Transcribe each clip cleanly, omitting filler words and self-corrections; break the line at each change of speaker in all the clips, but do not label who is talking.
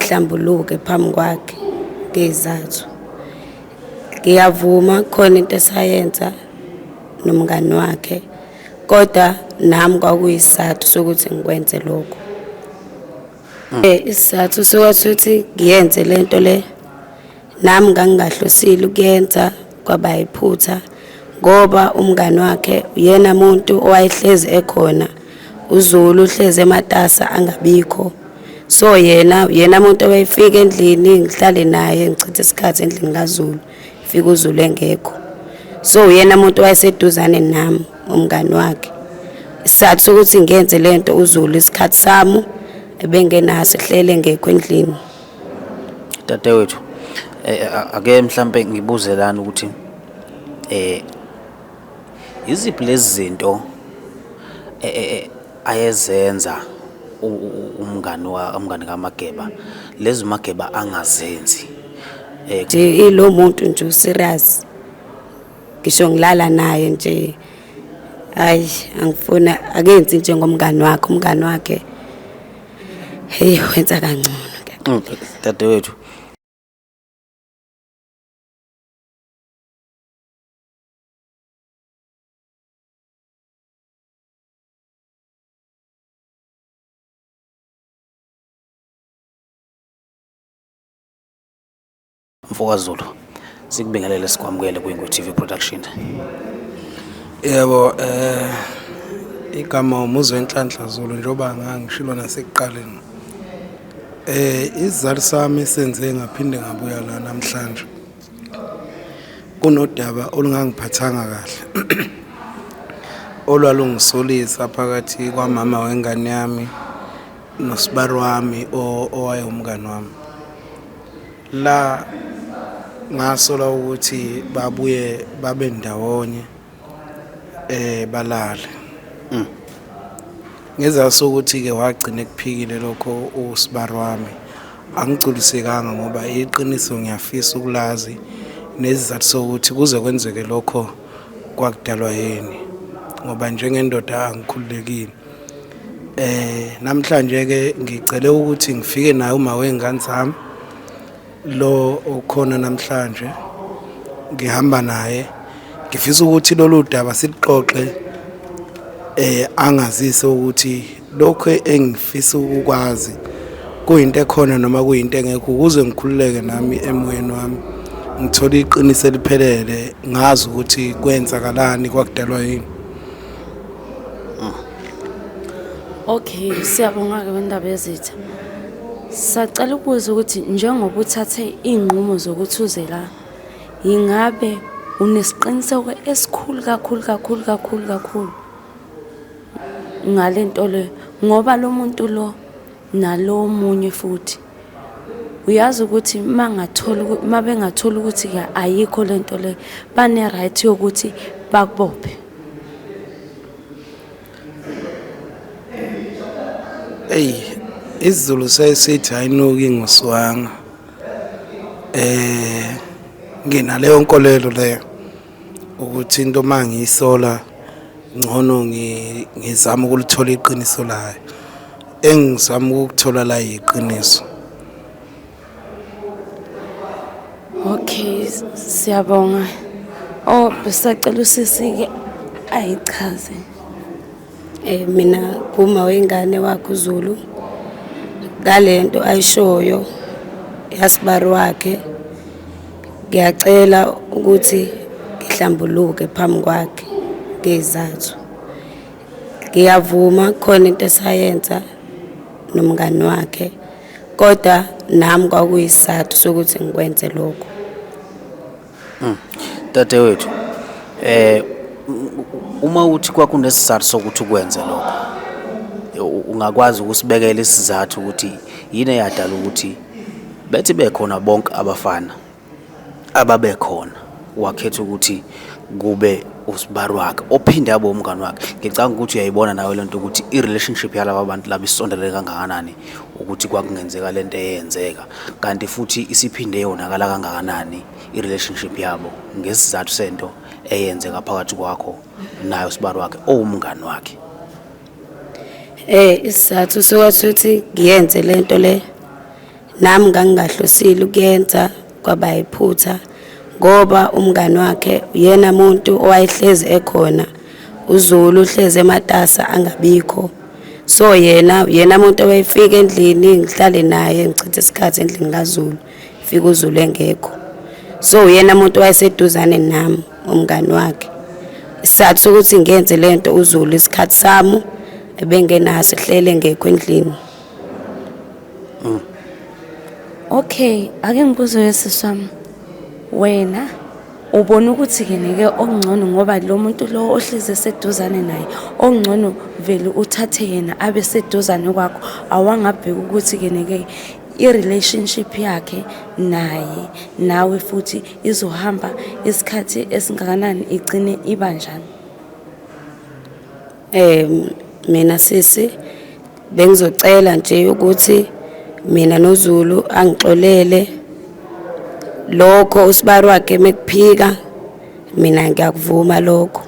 ngihlambuluke phambi kwakhe ngezathu. Ngiyavuma khona into esayenza nomngani wakhe, kodwa nami kwakuyisizathu sokuthi ngikwenze lokho. Isizathu sokuthi ngiyenze lento le nami ngangingahlosile ukuyenza kwaba yiphutha, ngoba umngani wakhe uyena umuntu owayehlezi ekhona, uZulu uhlezi ematasa angabikho. So yena umuntu owayefika endlini ngihlale naye ngichithe isikhathi endlini kaZulu, fika uZulu engekho. So uyena umuntu owayeseduzane nami umngani wakhe. Isizathu sokuthi ngiyenze lento uZulu isikhathi sami ebengenaso ehlele engekho endlini.
Dadewethu, ake mhlambe ngibuze lana ukuthi iziphi lezi zinto ayezenza umngani kaMageba lezi uMageba angazenzi?
Nje ilo muntu nje userious, ngisho ngilala naye nje, hayi angifuna akenzi njengomngani wakhe. Umngani wakhe hey wenza kangcono.
Dadewethu, Mfowazulu, sikubingelele sikwamukele kwiNgwe TV Production.
Yebo, igama uMuzwe Nhlanhla Zulu njengoba ngangishilo nasekuqaleni. Isizathu sami senze ngaphinde ngabuya la namhlanje. Kunodaba olungangiphathanga kahle. Olwalungisolisa phakathi kwamama wengane yami noSibari wami owayemngani wami. La ngasola ukuthi babuye babe ndawonye balale. Ngezaso ukuthi ke wagcina ekuphikile lokho uSibari wami. Angigculisekanga ngoba iqiniso ngiyafisa ukulazi nezizathu sokuthi kuze kwenzeke lokho kwakudalwa yini, ngoba njengendoda angikhululekile. Namhlanje ke ngicela ukuthi ngifike naye uma wengane zami lo ukhona namhlanje, ngihamba naye, ngifisa ukuthi lolu daba silixoxe, angazise ukuthi lokho engifisa ukwazi kuyinto ekhona noma kuyinto engekho, ukuze ngikhululeke nami emoyeni wami, ngithola iqiniso eliphelele, ngazi ukuthi kwenzakalani, kwakudalwa yini.
Okay, siyabonga ke wendaba yezitha. Sacela ukubuza ukuthi njengoba uthathe inqumo zokuthi uze la, ingabe unesiqiniseko esikhulu kakhulu ngalento le, ngoba lo muntu lo nalo omunye futhi uyazi ukuthi mabengathola ukuthi ke ayikho lento le, bane right yokuthi bakubophe.
isiZulu sesithi ayinuki ngoswanga. Nginaleyo nkolelo leyo ukuthi into mangiyisola ngcono ngizama ukulithola iqiniso layo, engizama ukuthola la iqiniso.
Okay, siyabonga. Besacela usisi ayichaze.
Mina kuma wengane wakhe uZulu ngalento ayishoyo yaSibari wakhe, ngiyacela ukuthi ngihlambuluke phambi kwakhe ngezathu. Ngiyavuma khona into esayenza nomngani wakhe, kodwa nami kwakuyisizathu sokuthi ngikwenze lokho.
Dadewethu, uma uthi kwakunesizathu sokuthi ukwenze lokho, ungakwazi ukusibekela isizathu ukuthi yini eyadala ukuthi bethi bekhona bonke abafana ababekhona wakhetha ukuthi kube uSibari wakhe ophinde abe umngani wakhe? Ngicanga ukuthi uyayibona nawe lento ukuthi i-relationship yalabo abantu laba isondele kangakanani ukuthi kwakungenzeka lento eyenzeka, kanti futhi isiphinde yonakala kangakanani i-relationship yabo ngesizathu sento eyenzeka phakathi kwakho naye uSibari wakhe owumngani wakhe.
Isizathu sokuthi ngiyenze lento le nami ngangingahlosile ukuyenza kwaba yiphutha ngoba umngani wakhe uyena muntu owayehlezi ekhona uZulu uhlezi ematasa angabikho so yena muntu owayefika endlini ngihlale naye ngichithe isikhathi endlini kaZulu fika uZulu engekho so uyena muntu owayeseduzane nami umngani wakhe isizathu sokuthi ngiyenze lento uZulu isikhathi sami ebengenaso hlele ngekho endlini.
Okay, ake ngibuze wesiswami. Wena ubona ukuthi ke neke okungcono ngoba lo muntu lo ohleze eseduzane naye okungcono vele uthathe yena abe seduzane kwakho awangabheka ukuthi ke neke i-relationship yakhe naye nawe futhi izohamba isikhathi esingakanani igcine ibanjani?
Mina sisi bengizocela nje ukuthi mina noZulu angixolele lokho uSibari wakhe mekuphika mina ngiyakuvuma lokho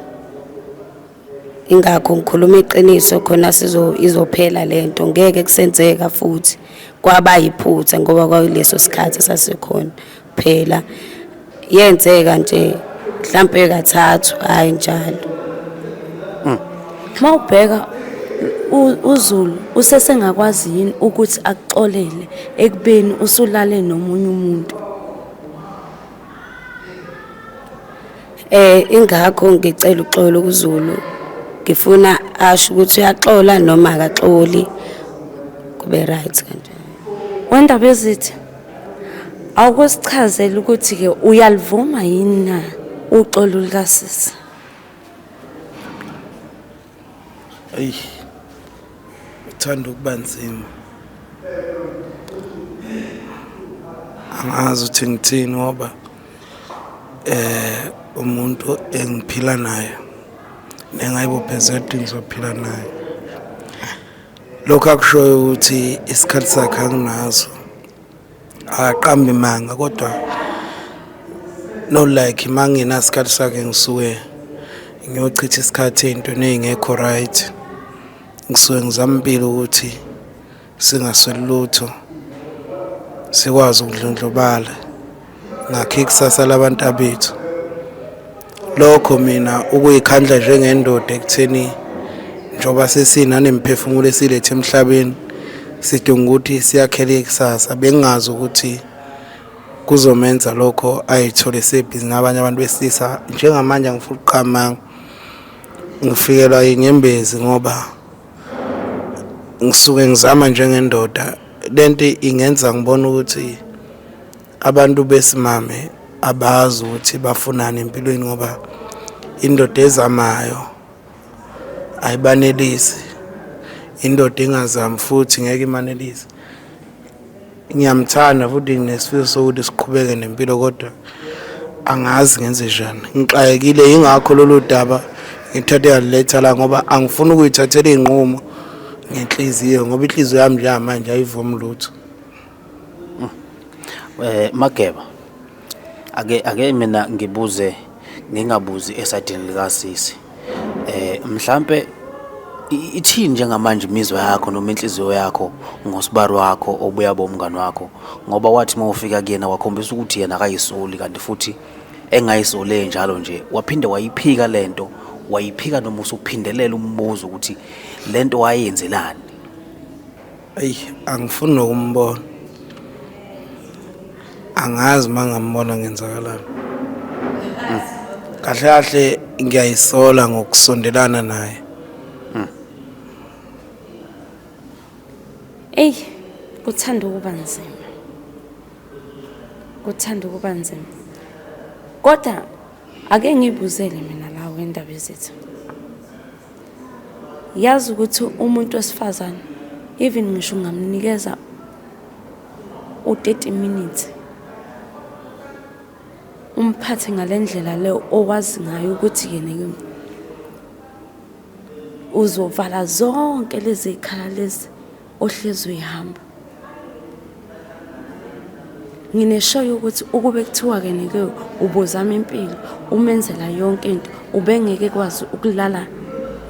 ingakho ngikhuluma iqiniso khona izophela lento ngeke kusenzeka futhi kwaba yiphutha ngoba kwayileso sikhathi sasikhona phela yenzeka nje mhlambe kathathu hayi njalo.
Mawubheka uZulu usesengakwazi yini ukuthi akuxolele ekubeni usulale nomunye umuntu?
Ingakho ngicela uxolo kuZulu ngifuna asho ukuthi uyaxola noma akaxoli kube right kanje.
Wendaba ezithi awukusichazela ukuthi ke uyalivuma yini na uxolo likasisi?
Ey, uthanda ukuba nzima. Angazi ukuthi ngithini ngoba umuntu engiphila naye nengayibophezela ngizophila naye. Lokho akushoyo ukuthi isikhathi sakhe anginazo. Akaqambi manga kodwa no like mangina isikhathi sakhe ngisuke ngiyochitha isikhathi ezintweni ezingekho right. Ngisuke ngizama impilo ukuthi singasweli lutho sikwazi ukudlondlobala ngakho ikusasa labantu abethu. Lokho mina ukuyikhandla njengendoda ekutheni njoba sesinane imphefumulo esilethe emhlabeni sidinga ukuthi siyakhele ikusasa bengazi ukuthi kuzomenza lokho ayithole sebhizi nabanye abantu besilisa. Njengamanje ngifuna uqhamanga ngifikelwa inyembezi ngoba ngisuke ngizama njengendoda lento ingenza ngibona ukuthi abantu besimame abazi ukuthi bafunani empilweni ngoba indoda ezamayo ayibanelisi indoda engazami futhi ngeke imanelise. Ngiyamthanda futhi nginesifiso sokuthi siqhubeke nempilo kodwa angazi ngenze njani ngixakekile ingakho lolu daba ngithathe yaleletha la ngoba angifuni ukuyithathela inqumo ngenhliziyo ngoba inhliziyo yami nje manje ayivumi lutho.
Mageba ake mina ngibuze ngingabuzi esadini likasisi mhlambe ithini njengamanje imizwa yakho noma inhliziyo yakho ngosibari wakho obuya bomngani wakho ngoba wathi mawufika kuyena wakhombisa ukuthi yena akayisoli kanti futhi engayisole njalo nje waphinde wayiphika lento wayiphika noma usuphindelela umbuzo ukuthi lento wayenzelani?
Ey angifuni nokumbona angazi mangambona ngenzakalani. Kahle kahle ngiyayisola ngokusondelana naye.
Ey kuthanda ukuba nzima. Kuthanda ukuba nzima. Kodwa ake ngibuzele mina la wendaba ezithi. Yazi ukuthi umuntu wesifazane even ngisho ngamnikeza u30 minutes umphathe ngalendlela le owazi ngayo ukuthi yena uzovala zonke lezi ikhala lezi ohlezi uyihamba. Ngineshoyo ukuthi ukube kuthiwa ke neke ubuzama impilo umenzela yonke into ubengeke kwazi ukulala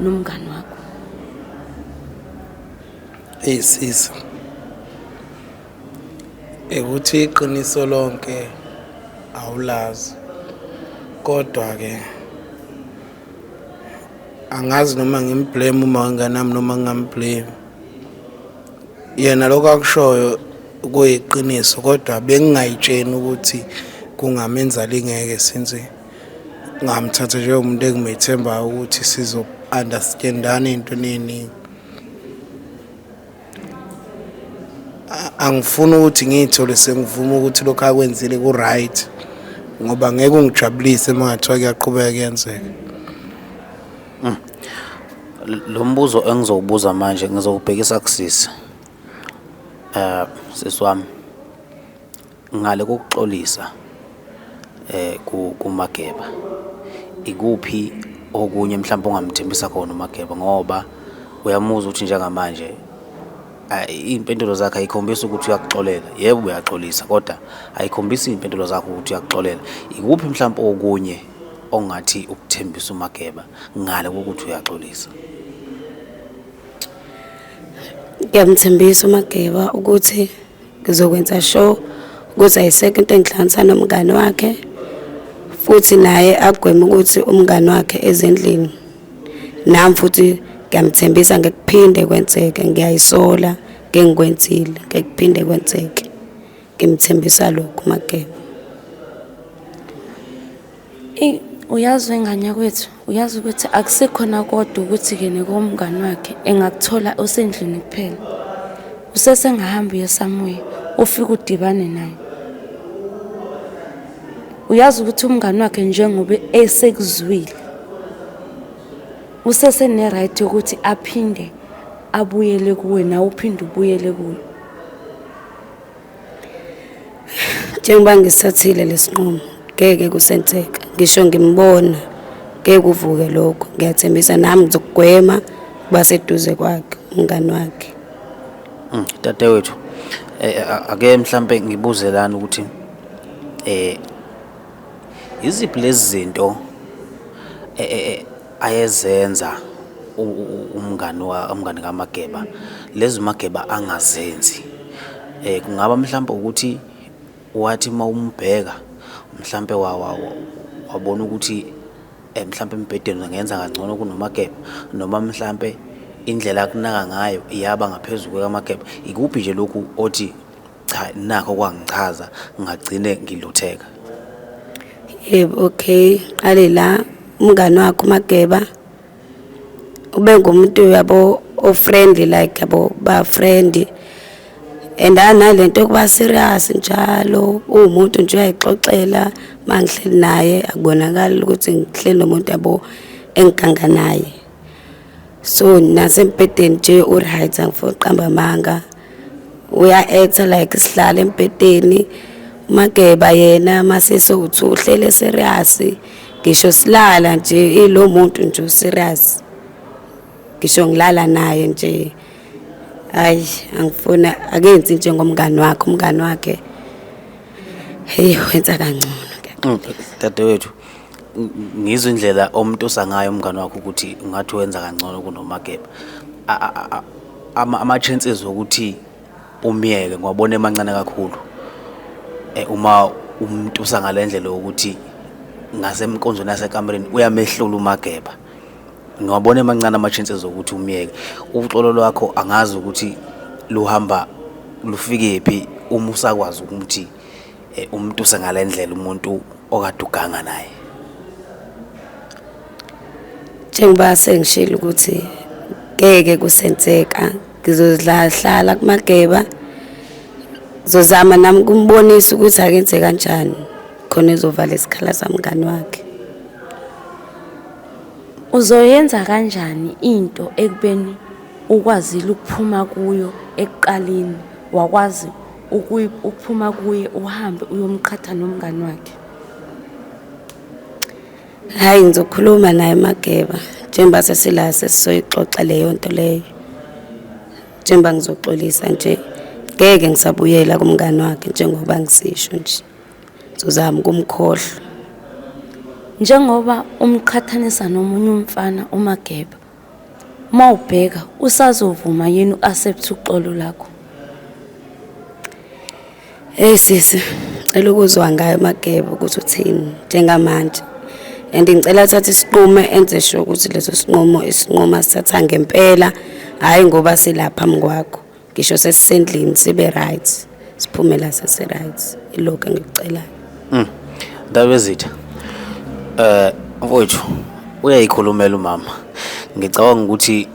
nomngani wakho.
Sisa ukuthi iqiniso lonke awulazi, kodwa ke angazi noma ngimblame uma wanganami noma ngingamblame. Yena lokho akushoyo kuyiqiniso, kodwa bengingayitsheni ukuthi kungamenza lingeke since ngamthatha njengomuntu engimethembayo ukuthi sizo-understandana ey'ntweni ey'ningi. Angifuni ukuthi ngiy'thole sengivuma ukuthi lokhu akwenzile ku-right, ngoba ngeke ungijabulise uma ngathiwa kuyaqhubeka kuyenzeka.
Lo mbuzo engizowubuza manje ngizowubhekisa kusisi. Sisi wami, ngale kokuxolisa kuMageba, ikuphi okunye mhlawumbe ongamthembisa khona uMageba, ngoba uyamuzwa ukuthi njengamanje iy'mpendulo zakhe ayikhombisi ukuthi uyakuxolela. Yebo uyaxolisa, kodwa ayikhombisi iy'mpendulo zakhe ukuthi uyakuxolela. Ikuphi mhlawumbe okunye ongathi ukuthembisa uMageba ngale kokuthi uyaxolisa?
Ngiyamthembisa uMageba ukuthi ngizokwenza sure ukuthi ayisekho into engihlanganisa nomngani wakhe, futhi naye agweme ukuthi umngani wakhe ezindlini. Nami futhi ngiyamthembisa ngekuphinde kwenzeke, ngiyayisola ngengikwenzile ngekuphinde kwenzeke. Ngimthembisa lokhu uMageba.
Uyazi wengane kwethu, uyazi ukuthi akusekhona kodwa ukuthi-ke nekomngani wakhe engakuthola usendlini kuphela. Usesengahamba uyesamuya ufike udibane naye. Uyazi ukuthi umngani wakhe njengoba esekuzwile usesene-right yokuthi aphinde abuyele kuwe, nawe uphinde ubuyele kuwe.
Njengoba ngisathile lesinqumo ngeke kusenzeka, ngisho ngimbona ngeke kuvuke lokho. Ngiyathembisa nami ngizokugwema kuba seduze kwakhe umngani wakhe.
Dadewethu, ake mhlambe ngibuzelana ukuthi iziphi lezi zinto ayezenza umngani kaMageba lezi uMageba angazenzi? Kungaba mhlawumbe ukuthi wathi mawumbheka mhlawumbe wabona ukuthi mhlawumbe embhedeni ungenza kangcono kunoMageba, noma mhlawumbe indlela akunaka ngayo iyaba ngaphezulu kwakaMageba. Ikuphi nje lokhu othi cha nakho kwangichaza ngagcine ngilutheka?
Yebo, okay, qale la. Umngani wakhe uMageba ube ngumuntu yabo o-friendly, like yabo ba-friend, and analento yokuba serious njalo. Uwumuntu nje uyayixoxela, mangihleli naye akubonakala ukuthi ngihleli nomuntu yabo engiganga naye. So nasempedeni nje uright, angifuni uqamba amanga, uya-acta like sihlala empedeni. uMageba yena mase sowuthi uhlele serious, ngisho silala nje ilo muntu nje serious, ngisho ngilala naye nje. Hayi, angifuna akenzi njengomngani wakhe. Umngani wakhe hey wenza kangcono.
Dadewethu, ngizwe indlela omuntu sangayo umngani wakhe ukuthi ungathi wenza kangcono kunoMageba. Ama-chances ukuthi umyeke ngwabona emancane kakhulu. Uma umuntu usangalendlela ukuthi ngasemkonzweni yasekamereni uyamehlula uMageba, ngiwabona emancane ama-chances ukuthi umyeke. Uxolo lwakho angazi ukuthi luhamba lufike phi uma usakwazi ukuthi umuntu usangalendlela umuntu okade uganga naye.
Njengoba sengishilo ukuthi ngeke kusenzeka, ngizodlahlala kuMageba, ngizozama nami kumbonisa ukuthi akenze kanjani khona ezovala isikhala samngani wakhe.
Uzoyenza kanjani into ekubeni ukwazile ukuphuma kuyo ekuqaleni, wakwazi ukuphuma kuye uhambe uyomqhatha nomngani wakhe?
Hayi, ngizokhuluma naye uMageba njengoba sesila sesizoyixoxa leyo nto leyo. Njengoba ngizoxolisa nje, ngeke ngisabuyela kumngani wakhe njengoba ngisisho nje. Ngizozama ukumkhohlwa.
Njengoba umqhathanisa nomunye umfana uMageba, mawubheka usazovuma yini uaccept uxolo lakho?
Hey sisi, ngicela ukuzwa ngayo Mageba ukuthi uthini njengamanje. And ngicela athathe isiqumo enze sure ukuthi leso isinqumo asithatha ngempela, hayi ngoba silapha phambi kwakho. Ngisho sesisendlini sibe right. Siphumela sesi right. Ilokho engikucelayo.
Ndabezitha. Mfowethu, uyayikhulumela umama. Ngicabanga ukuthi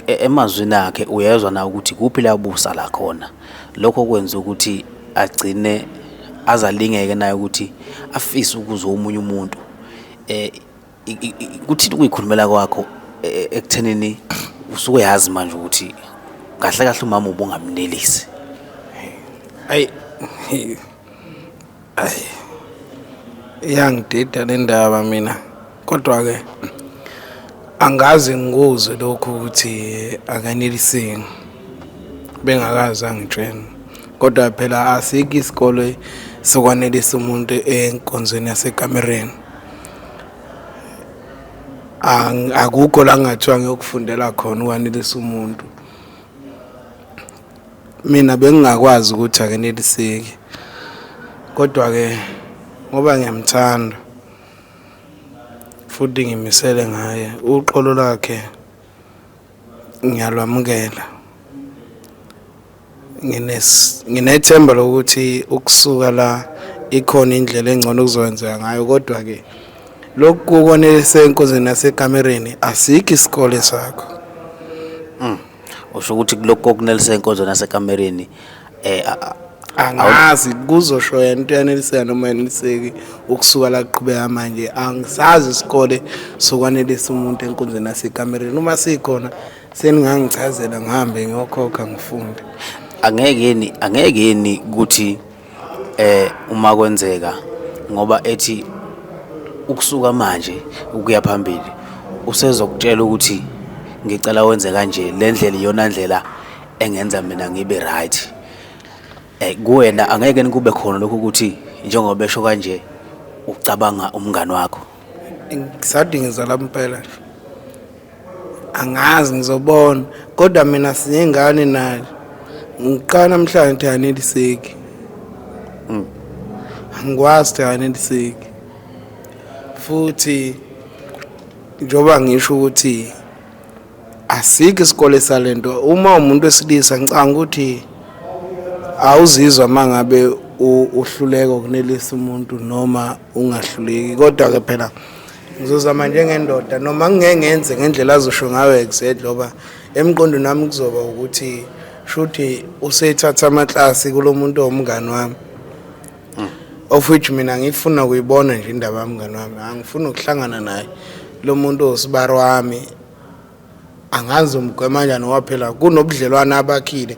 emazwini akhe uyezwa na ukuthi kuphi la busa la khona. Lokho kwenza ukuthi agcine azalingeke naye ukuthi afise ukuzwa umunye umuntu. Kuthi ukuyikhulumela kwakho ekuthenini usuke yazi manje ukuthi kahle kahle umama ubungamnelisi.
Ay yangidida le ndaba mina, kodwa ke angazi ngikuze lokho ukuthi akaneliseki bengakazi angitshela, kodwa phela asikho isikole sokwanelisa umuntu enkonzweni yasekamereni. Akukho la ngathiwa ngiyokufundela khona ukwanelisa umuntu. Mina bengingakwazi ukuthi akaneliseki, kodwa ke ngoba ngiyamthanda futhi ngimisele ngaye, uqolo lakhe ngiyalwamukela. Nginethemba lokuthi ukusuka la ikhona indlela engcono kuzokwenzeka ngayo, kodwa ke lokhu konelisa enkonzweni yasekamereni asikho isikole sakho.
Usho ukuthi lokho kunelisa enkonzweni yasekamereni
Angazi kuzosho yena into yaneliseka noma yaneliseki ukusuka la kuqhubeka manje. Angisazi isikole sokwanelisa umuntu enkonzweni yasekamereni. Uma sikhona seningangichazela ngihambe ngiyokhokha ngifunde.
Angeke yini ukuthi uma kwenzeka ngoba ethi ukusuka manje ukuya phambili usezokutshela ukuthi ngicela wenze kanje, le ndlela iyona ndlela engenza mina ngibe right. Kuwena angeke kube khona lokho ukuthi njengoba besho kanje ucabanga umngani wakho.
Ngisadinga ngizala impela nje. Angazi ngizobona, kodwa mina siyengane naye. Ngiqala namhlanje aneliseki. Angikwazi aneliseki. Futhi njoba ngisho ukuthi asikho isikole salento. Uma umuntu wesilisa ngicanga ukuthi awuzizwa mangabe uhluleka ukunelisa umuntu noma ungahluleki, kodwa ke phela ngizozama njengendoda noma ngeke ngenze ngendlela azosho ngayo exact, ngoba emqondweni nami kuzoba ukuthi shuthi usethatha amaklasi kulomuntu omngani wami, of which mina ngifuna ukuyibona nje indaba yomngani wami. Angifuni ukuhlangana naye lo muntu osibaro wami. Angazi umgwema kanjani waphela kunobudlelwane abakhile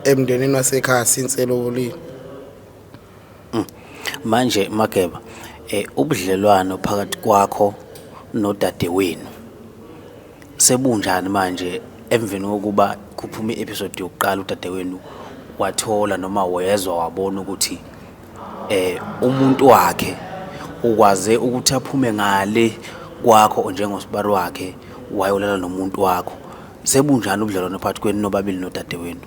emndenini wasekhaya since elobulile.
Manje Mageba, ubudlelwano phakathi kwakho nodadewenu sebunjani manje emveni kokuba kuphuma i-episode yokuqala udadewenu wathola noma wezwa wabona ukuthi umuntu wakhe ukwaze ukuthi aphume ngale kwakho njengosibaro wakhe wayolala nomuntu wakho? Sebunjani ubudlelwano phakathi kwenu nobabili nodadewenu?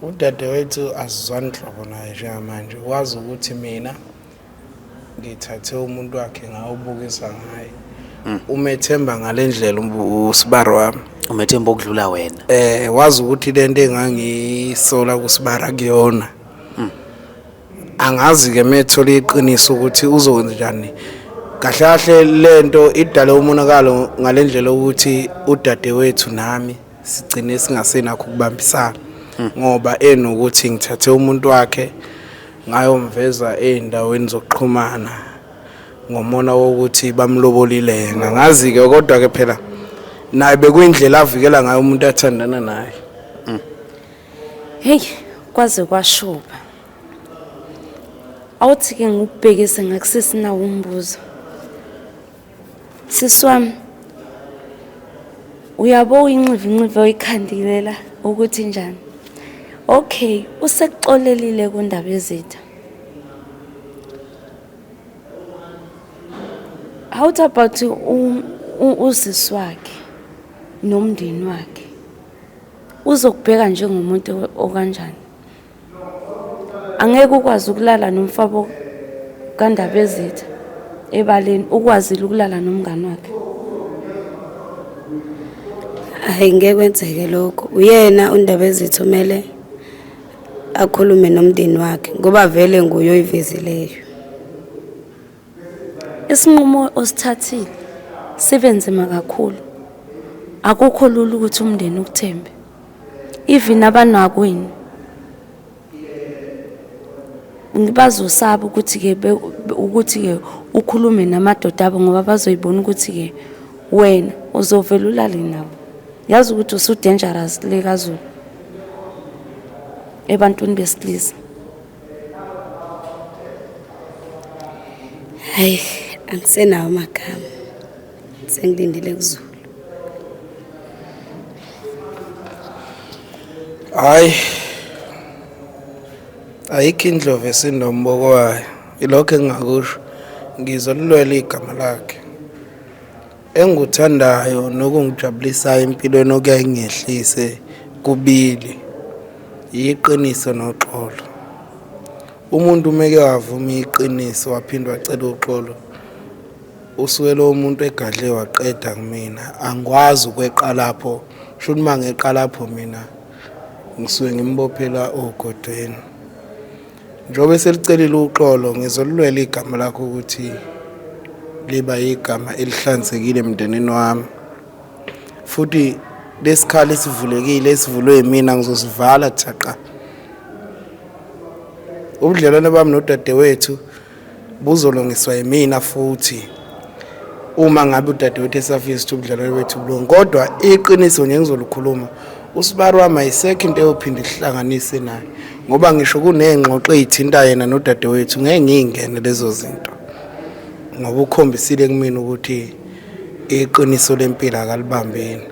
Udadewethu asizwani nhlobo naye njengamanje. Wazi ukuthi mina ngithathe umuntu wakhe ngawubukisa ngaye. Umethemba ngalendlela usibaro wami.
Umethemba okudlula wena?
Wazi ukuthi lento engangisola kusibara kuyona. Angazi ke methola iqiniso ukuthi uzokwenza njani. Kahle kahle lento idale umonakalo ngalendlela ukuthi udadewethu nami sigcine singasenakho ukubambisana, ngoba enokuthi ngithathe umuntu wakhe ngayomveza endaweni zokuxhumana ngomona wokuthi bamlobolile yena. Ngazi ke kodwa ke phela naye bekuyindlela avikela ngayo umuntu athandana naye.
Hey, kwaze kwashuba. Awuthi ke ngikubhekise ngakusesina umbuzo. Siswami, uyabo incivicivyo oyikhandilela ukuthi njani? Okay, usekuxolelile kundaba yezitha. How about usisi wakhe nomndeni wakhe? Uzokubheka njengomuntu okanjani? angeke ukwazi ukulala nomfabo kaNdabezitha ebaleni ukwazile ukulala nomngani wakhe.
Hayi ngeke kwenzeke lokho. Uyena uNdabezitha umele akhulume nomndeni wakhe ngoba vele nguye oyivezileyo.
Isinqumo osithathile sibenzima kakhulu. Akukho lula ukuthi umndeni ukuthembe. Even abanakwini ngibazosaba ukuthi ke ukhulume namadoda abo ngoba bazoyibona ukuthi ke wena uzovela ulale nabo. Yazi ukuthi usu dangerous le kaZulu ebantwini besilisa.
Hayi angisenawo amagama. Sengilindile kuZulu.
Hayi ayikho indlovu esinomboko wayo. Ilokho engingakusho ngizolulwela igama lakhe. Enguthandayo nokungijabulisayo empilweni okuyayingehlise kubili iqiniso noxolo. Umuntu umeke wavuma iqiniso waphindwa wacela uxolo, usuke lo muntu egadle waqeda kumina. Angikwazi ukweqa lapho. Sho uma ngeqa lapho mina ngisuke ngimbophela ogodweni. Njobe selicelile uxolo ngizolulwela igama lakho ukuthi liba igama elihlanzekile emndenini wami. Futhi lesikhala esivulekile esivulwe yimina ngizosivala thaqa. Ubudlelwane bami nodadewethu buzolungiswa yimina futhi uma ngabe udadewethu esafisa ukuthi ubudlelwane bethu bulunge. Kodwa iqiniso nje ngizolukhuluma, uSibarwami ayisekho into eyophinda ihlanganise naye ngoba ngisho kunengxoxo ezithinta yena nodadewethu ngeke ngingene lezo zinto ngoba ukhombisile kumina ukuthi iqiniso lempilo akalibambeni.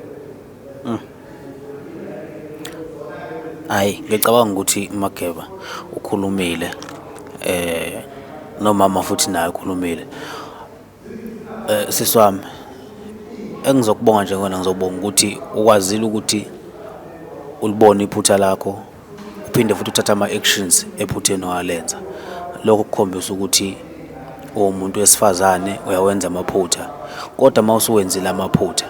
Hayi ngicabanga ukuthi Mageba ukhulumile nomama futhi naye ukhulumile. Siswami engizokubonga nje ngona ngizobonga ukuthi ukwazile ukuthi ulibone iphutha lakho uphinde futhi uthatha ama-actions ephutheni walenza. Lokho kukhombisa ukuthi umuntu wesifazane uyawenza amaphutha, kodwa uma usuwenzile amaphutha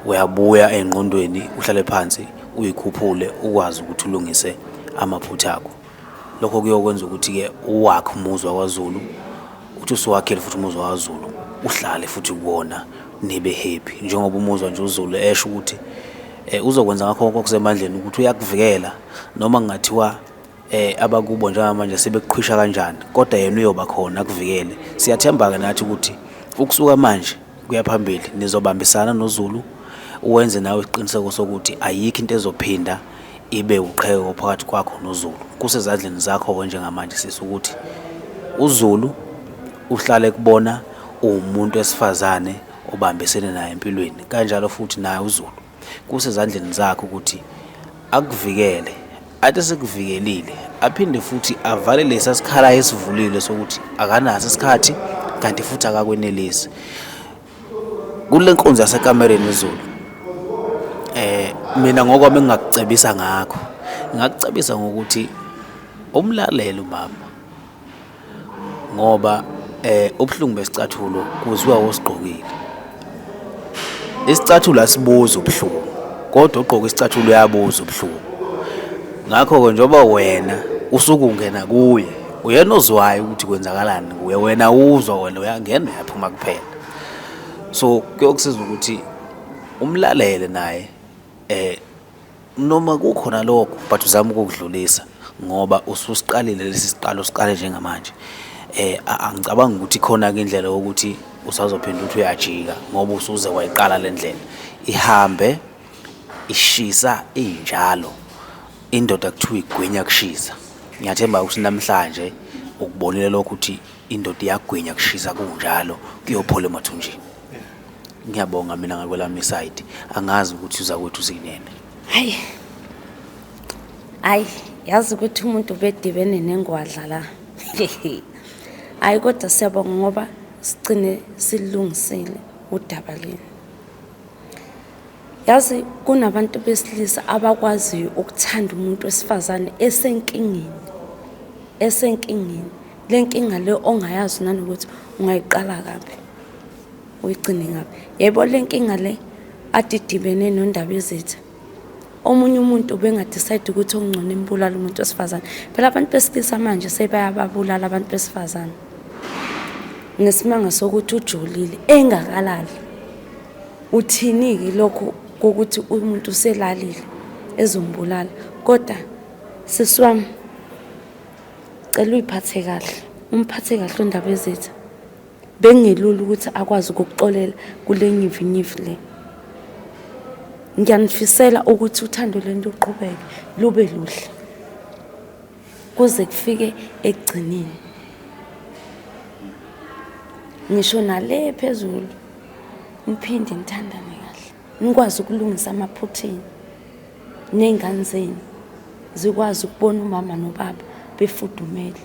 uyabuya engqondweni uhlale phansi uyikhuphule ukwazi ukuthi ulungise amaphutha akho. Lokho kuyokwenza ukuthi-ke uwakhe umuzwa kwaZulu, uthi usuwakhele futhi umuzwa kwaZulu uhlale futhi kuwona nibe happy njengoba umuzwa nje uZulu esho ukuthi uzokwenza ngakho konke okusemandleni ukuthi uyakuvikela noma kungathiwa abakubo njengamanje sebekuqhwisha kanjani, kodwa yena uyoba khona akuvikele. Siyathemba-ke nathi ukuthi ukusuka manje kuya phambili nizobambisana noZulu, uwenze nawe isiqiniseko sokuthi ayikho into ezophinda ibe uqheko phakathi kwakho noZulu. Kusezandleni zakho njengamanje sisi ukuthi uZulu uhlale kubona umuntu wesifazane obambisene naye empilweni, kanjalo futhi naye uZulu kusezandleni zakho ukuthi akuvikele. Athi sekuvikelile aphinde futhi avale lesa sikhala esivulile sokuthi akanaso isikhathi kanti futhi akakwenelisi. Kule nkonzo yasekamereni iZulu mina ngokwami engingakucebisa ngakho, ngingakucebisa ngokuthi umlalelo mama, ngoba ubuhlungu besicathulo kuziwa osigqokile. Isicathulo asibuza ubuhlungu kodwa ugqoka isicathulo uyabuza ubuhlungu. Ngakho-ke njengoba wena usuke ungena kuye, uyena ozwayo ukuthi kwenzakalani kuye, wena uzwa, wena uyangena uyaphuma kuphela. So kuyokusiza ukuthi umlalele naye noma kukhona lokho but uzama ukukudlulisa ngoba ususiqalile lesi siqalo siqale njengamanje. Angicabanga ukuthi khona-ke indlela yokuthi usazophinda uthi uyajika ngoba usuze wayiqala le ndlela. Ihambe ishisa injalo. Indoda kuthiwa igwinya kushisa. Ngiyathemba ukuthi namhlanje ukubonile lokho ukuthi indoda iyagwinya kushisa kunjalo kuyophola emathunjini. Ngiyabonga mina ngakwelami side. Angazi ukuthi uza kwethu usinene.
Hayi yazi ukuthi umuntu bedibene nengwadla la. Hayi kodwa siyabonga ngoba sigcine silungisile udaba leni. Yazi kunabantu besilisa abakwaziyo ukuthanda umuntu wesifazane esenkingeni. esenkingeni, le nkinga le ongayazi nanokuthi ungayiqala kabi uyigcine ngabi. Yebo le nkinga le adidibene nondaba ezitha, omunye umuntu bengadecide ukuthi okungcono imbulala umuntu wesifazane. Phela abantu besilisa manje sebayababulala abantu besifazane ngesimanga sokuthi ujulile engakalali. Uthini-ke lokho kokuthi umuntu uselalile ezombulala? Kodwa sisi wami, cela uyiphathe kahle, umphathe kahle undaba ezitha. Bengelula ukuthi akwazi ukukuxolela kule nyivinyivi le. Ngiyanifisela ukuthi uthando lento uqhubeke lube luhle kuze kufike ekugcineni. Ngisho nale phezulu niphinde nithandane kahle, nikwazi ukulungisa amaphuthini nengane zenu zikwazi ukubona umama nobaba befudumele.